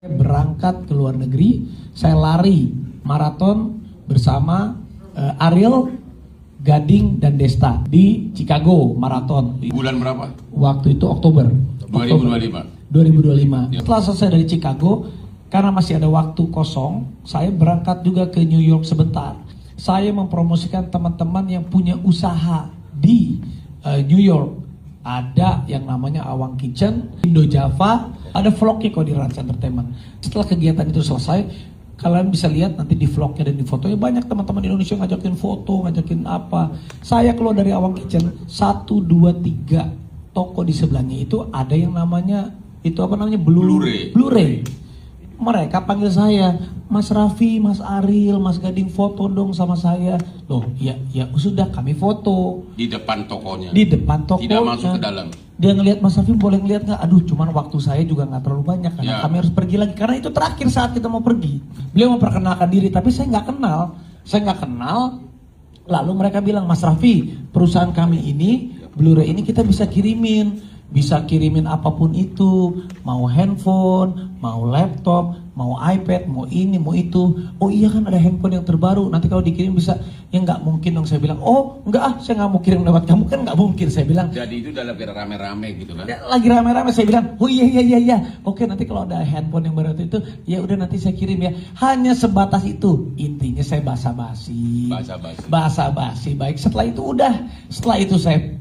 Berangkat ke luar negeri, saya lari maraton bersama Ariel, Gading, dan Desta di Chicago maraton. Bulan berapa? Waktu itu Oktober 2025. Setelah selesai dari Chicago, karena masih ada waktu kosong, saya berangkat juga ke New York sebentar. Saya mempromosikan teman-teman yang punya usaha di New York. Ada yang namanya Awang Kitchen, Indo Java, ada vlognya kok di Rans Entertainment. Setelah kegiatan itu selesai, kalian bisa lihat nanti di vlognya dan di fotonya, banyak teman-teman Indonesia ngajakin foto, ngajakin apa. Saya keluar dari Awang Kitchen, 1, 2, 3 toko di sebelahnya itu ada yang namanya, itu apa namanya? Blu-ray. Mereka panggil saya, Mas Raffi, Mas Ariel, Mas Gading, foto dong sama saya. Loh, ya sudah, kami foto. Di depan tokonya. Di depan tokonya. Tidak masuk ke dalam. Dia ngelihat, Mas Raffi boleh ngeliat nggak? Aduh, cuman waktu saya juga nggak terlalu banyak karena kami harus pergi lagi. Karena itu terakhir saat kita mau pergi. Beliau memperkenalkan diri, tapi saya nggak kenal. Lalu mereka bilang, Mas Raffi, perusahaan kami ini, Blu-ray ini kita bisa kirimin apapun itu, mau handphone, mau laptop, mau iPad, mau ini, mau itu. Oh iya kan ada handphone yang terbaru, nanti kalau dikirim bisa. Ya nggak mungkin dong, saya bilang. Oh enggak, saya nggak mau kirim lewat kamu, kan nggak mungkin, saya bilang. Jadi itu dalam rame-rame gitu kan? Lagi rame-rame, saya bilang, oh iya. Oke, nanti kalau ada handphone yang baru itu, ya udah nanti saya kirim ya. Hanya sebatas itu. Intinya saya basa-basi. Baik, setelah itu saya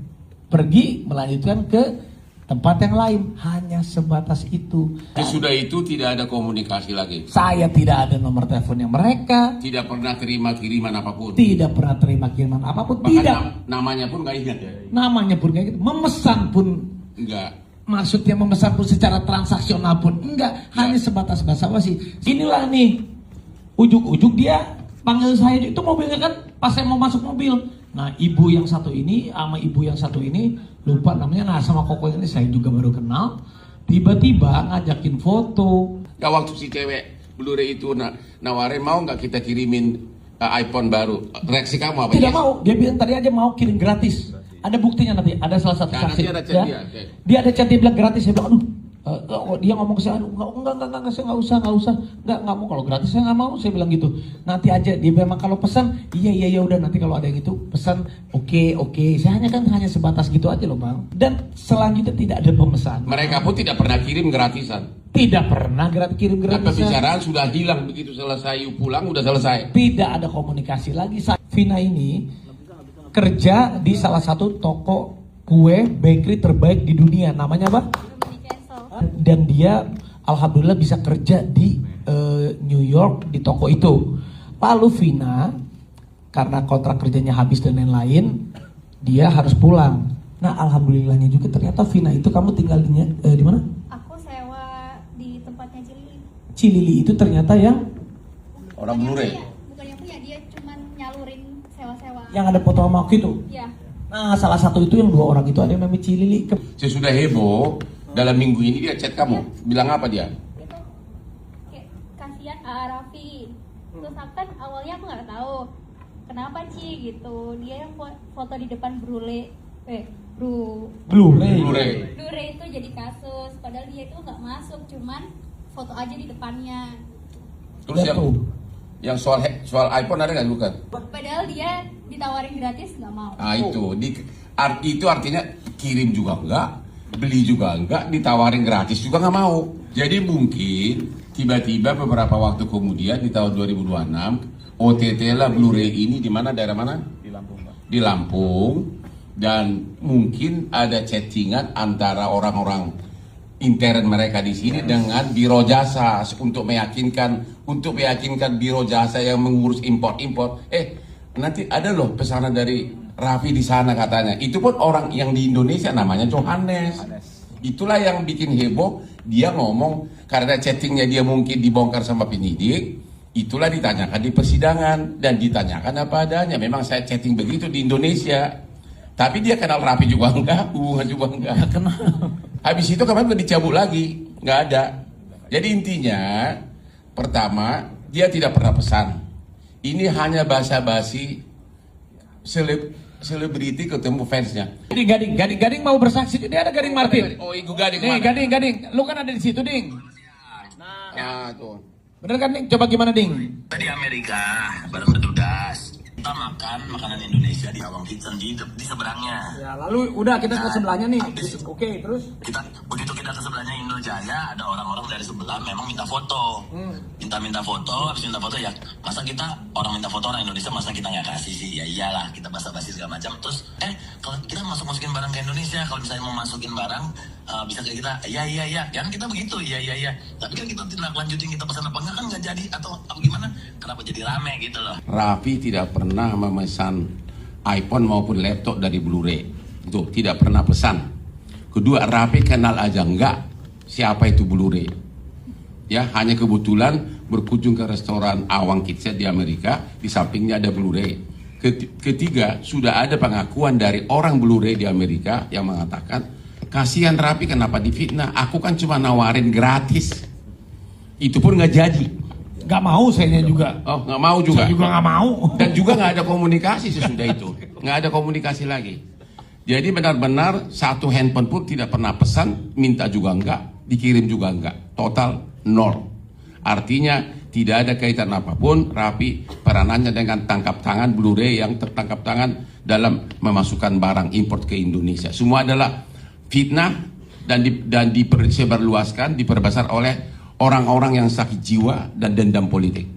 pergi melanjutkan ke tempat yang lain, hanya sebatas itu. Sesudah itu tidak ada komunikasi lagi. Saya tidak ada nomor teleponnya mereka. Tidak pernah terima kiriman apapun. Tidak pernah terima kiriman apapun. Bahkan tidak. Namanya pun nggak ingat ya. Namanya pun kayak gitu. Memesan pun enggak. Maksudnya memesan pun secara transaksional pun enggak. Hanya sebatas basa-basi. Inilah nih, ujuk-ujuk dia panggil saya, itu mobilnya kan pas saya mau masuk mobil. Nah, ibu yang satu ini sama ibu yang satu ini lupa namanya. Nah, sama koko ini saya juga baru kenal. Tiba-tiba ngajakin foto. Ya waktu si cewek Blu-ray itu nawarin, mau nggak kita kirimin iPhone baru? Reaksi kamu apa? Tidak mau. Dia bilang tadi aja mau kirim gratis. Ada buktinya nanti. Ada salah satu saksi. Nanti ada chat dia. Dia ada chat, dia bilang gratis. Saya bilang, aduh. Dia ngomong ke saya, enggak, saya nggak usah, nggak mau, kalau gratis saya nggak mau, saya bilang gitu. Nanti aja, dia memang kalau pesan, iya udah, nanti kalau ada yang itu pesan, oke, saya hanya sebatas gitu aja loh bang. Dan selanjutnya tidak ada pemesan. Mereka pun tidak pernah kirim gratisan. Tidak pernah kirim gratisan. Dan pembicaraan sudah hilang, begitu selesai pulang udah selesai. Tidak ada komunikasi lagi. Vina ini kerja di salah satu toko kue bakery terbaik di dunia, namanya apa? Dan dia alhamdulillah bisa kerja di New York di toko itu. Lalu Vina karena kontrak kerjanya habis dan lain-lain, dia harus pulang. Nah alhamdulillahnya juga ternyata Vina itu, kamu tinggal di mana? Aku sewa di tempatnya Cilili. Cilili itu ternyata yang Orang Blu-ray. Bukannya punya, dia cuman nyalurin sewa-sewa. yang ada foto sama aku itu. Iya. Nah salah satu itu yang 2 orang itu ada yang namanya Cilili. Sesudah heboh, dalam minggu ini dia chat kamu. Bilang apa dia? Itu kayak kasihan Raffi. Terus aku kan awalnya aku nggak tahu kenapa Ci gitu. Dia yang foto di depan Blu-ray itu jadi kasus. Padahal dia itu nggak masuk, cuman foto aja di depannya. Terus yang soal iPhone ada nggak, bukan? Padahal dia ditawarin gratis nggak mau. Ah itu, itu artinya kirim juga enggak, beli juga enggak, ditawarin gratis juga nggak mau. Jadi mungkin tiba-tiba beberapa waktu kemudian di tahun 2026 OTT lah Blu-ray ini di mana, daerah mana? Di Lampung, Pak. Di Lampung. Dan mungkin ada chattingan antara orang-orang intern mereka di sini dengan biro jasa untuk meyakinkan biro jasa yang mengurus import. Nanti ada loh pesanan dari Raffi di sana katanya. Itu pun orang yang di Indonesia namanya Johannes. Itulah yang bikin heboh. Dia ngomong karena chattingnya dia mungkin dibongkar sama penyidik. Itulah ditanyakan di persidangan dan ditanyakan apa adanya. Memang saya chatting begitu di Indonesia. Tapi dia kenal Raffi juga enggak, hubungan juga enggak. Kenal. Habis itu kemarin dicabut lagi, nggak ada. Jadi intinya, pertama dia tidak pernah pesan. Ini hanya basa-basi selebriti ketemu fansnya. Jadi Gading mau bersaksi. Dia ada Gading Martin. Oh, Igu Gading. Nih Gading, lu kan ada di situ, Ding. Nah, Tuh. Bener kan Ding? Coba gimana Ding? Kita di Amerika bareng bertugas. Kita makan makanan Indonesia di Awang Kitchen di seberangnya. Ya lalu udah kita ke sebelahnya nih. Oke, terus? Begitu kita ke sebelahnya Indojaya, ada orang-orang dari sebelah memang minta foto. Minta foto, habis minta foto ya. Masa kita orang minta foto orang Indonesia, masa kita nggak kasih sih? Ya iyalah, kita basa-basi segala macam. Terus kalau kita masukin barang ke Indonesia, kalau misalnya mau masukin barang bisa kayak kita, iya, kan kita begitu, iya. Tapi kan kita tindak lanjutin kita pesan apa enggak kan nggak jadi atau apa gimana? Kenapa jadi rame gitu loh? Raffi tidak pernah memesan iPhone maupun laptop dari Blu-ray. Itu tidak pernah pesan. Kedua, Raffi kenal aja enggak siapa itu Blu-ray. Ya, hanya kebetulan berkunjung ke restoran Awang Kitchen di Amerika, di sampingnya ada Blu-ray. Ketiga, sudah ada pengakuan dari orang Blu-ray di Amerika yang mengatakan, kasihan Raffi kenapa difitnah, aku kan cuma nawarin gratis. Itu pun nggak jadi. Gak mau sayanya juga. Oh, nggak mau juga. Saya juga nggak mau. Dan juga nggak ada komunikasi sesudah itu. Nggak ada komunikasi lagi. Jadi benar-benar satu handphone pun tidak pernah pesan, minta juga enggak, dikirim juga enggak. Total nol. Artinya tidak ada kaitan apapun Raffi peranannya dengan tangkap tangan Blu-ray yang tertangkap tangan dalam memasukkan barang import ke Indonesia. Semua adalah fitnah dan disebarluaskan, diperbesar oleh orang-orang yang sakit jiwa dan dendam politik.